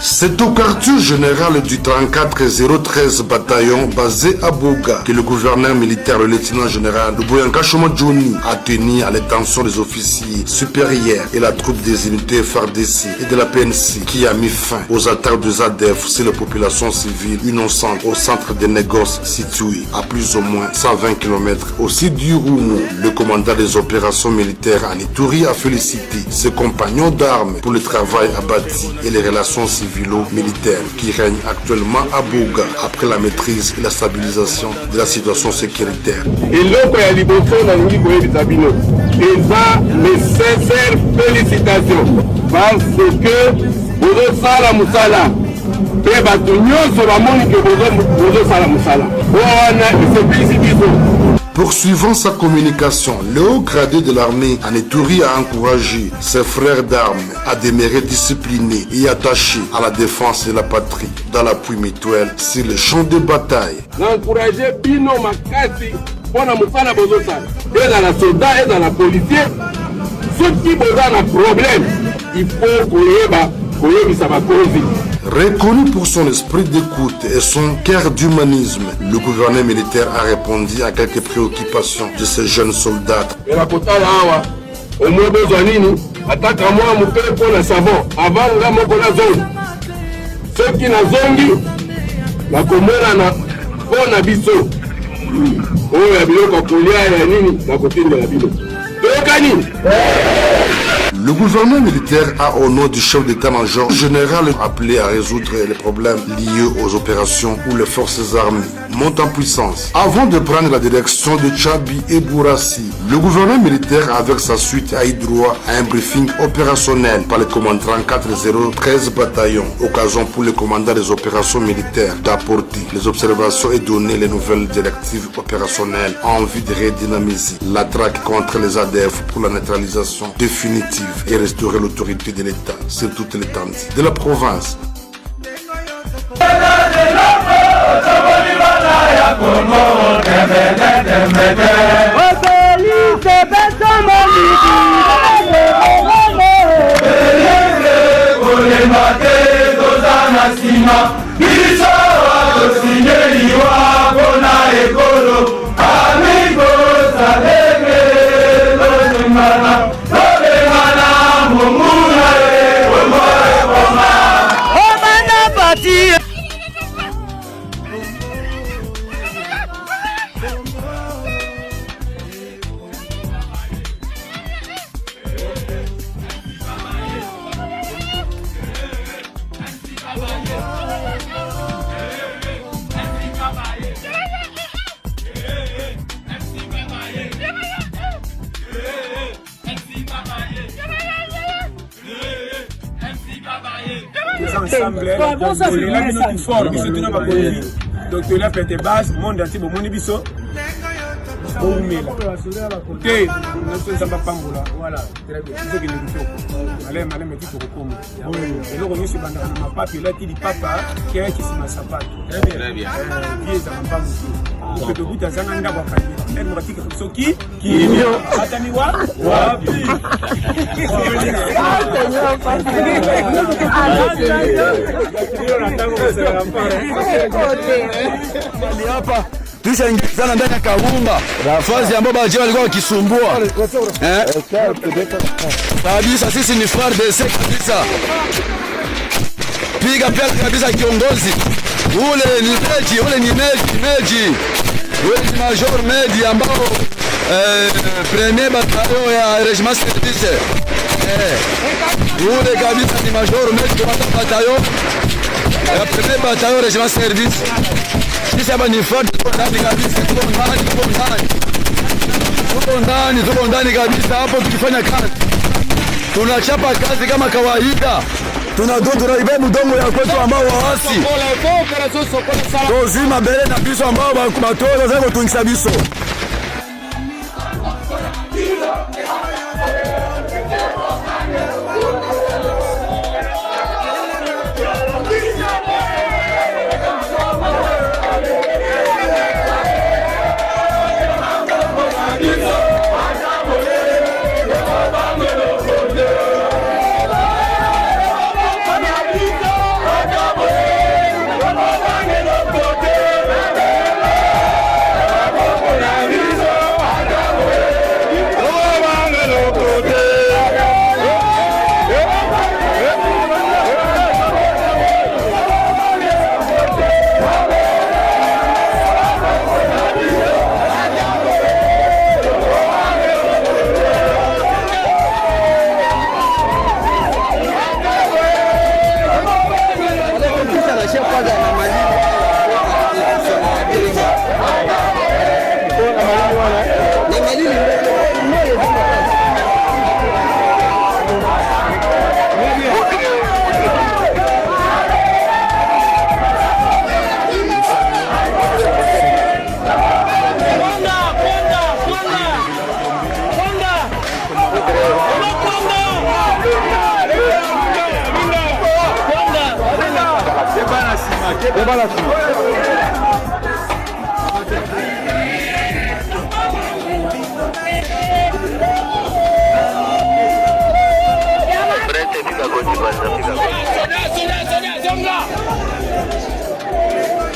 C'est au quartier général du 34-013 bataillon basé à Bouga que le gouverneur militaire, le lieutenant général Luboyanka Choma Johnny, a tenu à l'attention des officiers supérieurs et la troupe des unités FARDC et de la PNC qui a mis fin aux attaques de ZADF sur la population civile innocente au centre des négoces situé à plus ou moins 120 km au sud du Roumo. Le commandant des opérations militaires en Ituri a félicité ses compagnons d'armes pour le travail abattu et les relations civilo-militaires qui règnent actuellement à Bouga après la maîtrise et la stabilisation de la situation sécuritaire. Et mes sincères félicitations parce que vous sala musala pe bato nyonso bamoni ke vous sala musala wana c'est. Poursuivant sa communication, le haut gradé de l'armée en Ituri a encouragé ses frères d'armes à demeurer disciplinés et attachés à la défense de la patrie dans l'appui mutuel sur le champ de bataille. Encourager bino makasi pona musala bozo sala et dans la soldat et dans la policier ceux qui ont un problème il faut qu'on ça va causer. Reconnu pour son esprit d'écoute et son cœur d'humanisme, le gouverneur militaire a répondu à quelques préoccupations de ces jeunes soldats. ataka mwa moke mpona savon avant nga moko nazongi soki nazongi nakomona na mpona biso oyo ya biloko kolia ya nini nakotindela bino toyokani. Le gouvernement militaire a, au nom du chef d'état-major général, appelé à résoudre les problèmes liés aux opérations où les forces armées montent en puissance. Avant de prendre la direction de Tchabi et Bourassi, le gouvernement militaire, avec sa suite, a eu droit à un briefing opérationnel par le commandant 4013 bataillon, occasion pour le commandant des opérations militaires d'apporter les observations et donner les nouvelles directives opérationnelles en vue de redynamiser la traque contre les ADF pour la neutralisation définitive et restaurer l'autorité de l'État sur toute l'étendue de la province. Docteur la fête base monde entier bon moni biso oumela te nous sommes pas pambola voilà très bien c'est ce que nous faisons allez malé metti ko komo et loko nyusi banda na papi là ti di papa qui est qui se masapa très bien bien ça va pas beaucoup que buta sana ngaba kali ndio katika soki kilio atani wapi hapa tushaingizana ndani ya Kaumba nafasi ambayo baje walikuwa wakisumbua kabisa. Sisi ni FARDC kabisa, piga pia kabisa. Kiongozi ule ni Meji, ule ni Meji Major Meji ambao premier bataillon ya Regiment Service ule kabisa ni Major Meji kwa bataillon ya premier bataillon Regiment Service. Sisi hapa ni FARDC ndani kabisa, tuko ndani kabisa hapo, tukifanya kazi tunachapa kazi kama kawaida, tunaiba mudongo ya kwetu ambao waasi tozima bele na biso ambao bakumatoza zako tungisa biso.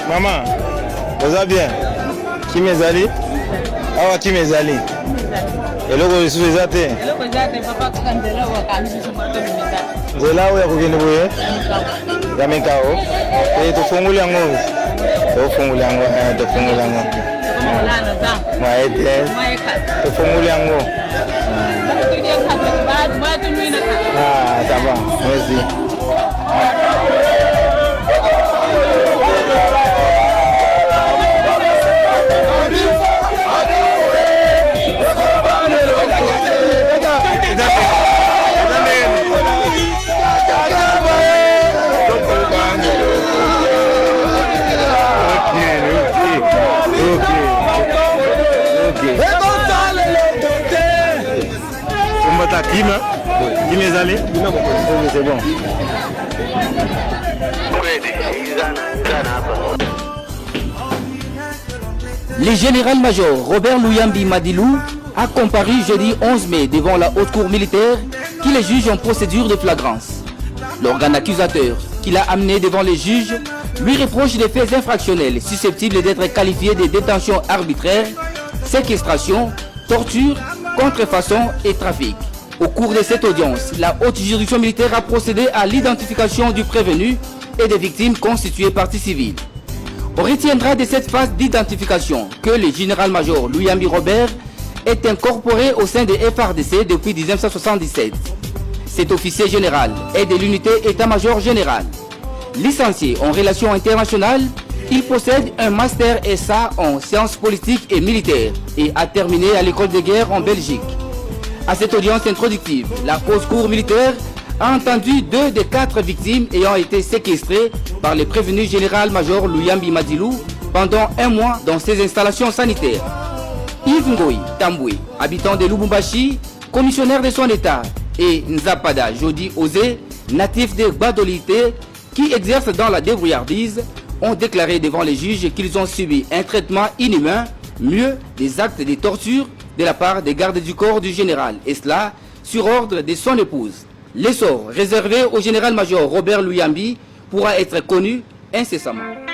Maman, vous allez bien? Qui m'est allé? Ah, qui m'est allé? eloko lisusu eza te nzela oyo ya kokende boye ya mikao tofunguli yango tofunguli yango mwaye te tofunguli yango ça va merci. C'est bon. Le général-major Robert Luyambi Madilou a comparu jeudi 11 mai devant la haute cour militaire qui les juge en procédure de flagrance. L'organe accusateur qui l'a amené devant les juges lui reproche des faits infractionnels susceptibles d'être qualifiés de détention arbitraire, séquestration, torture, contrefaçon et trafic. Au cours de cette audience, la haute juridiction militaire a procédé à l'identification du prévenu et des victimes constituées partie civile. On retiendra de cette phase d'identification que le général-major Luyambi Robert est incorporé au sein de FARDC depuis 1977. Cet officier général est de l'unité état-major général. Licencié en relations internationales, il possède un master SA en sciences politiques et militaires et a terminé à l'école de guerre en Belgique. À cette audience introductive, la haute cour militaire a entendu 2 des 4 victimes ayant été séquestrées par le prévenu général-major Luyambi Madilou pendant 1 mois dans ses installations sanitaires. Yves Ngoï Tamboué, habitant de Lubumbashi, commissionnaire de son état, et Nzapada Jodi Ozé, natif de Badolité, qui exerce dans la débrouillardise, ont déclaré devant les juges qu'ils ont subi un traitement inhumain, mieux des actes de torture de la part des gardes du corps du général, et cela sur ordre de son épouse. L'essor réservé au général-major Robert Luyambi pourra être connu incessamment.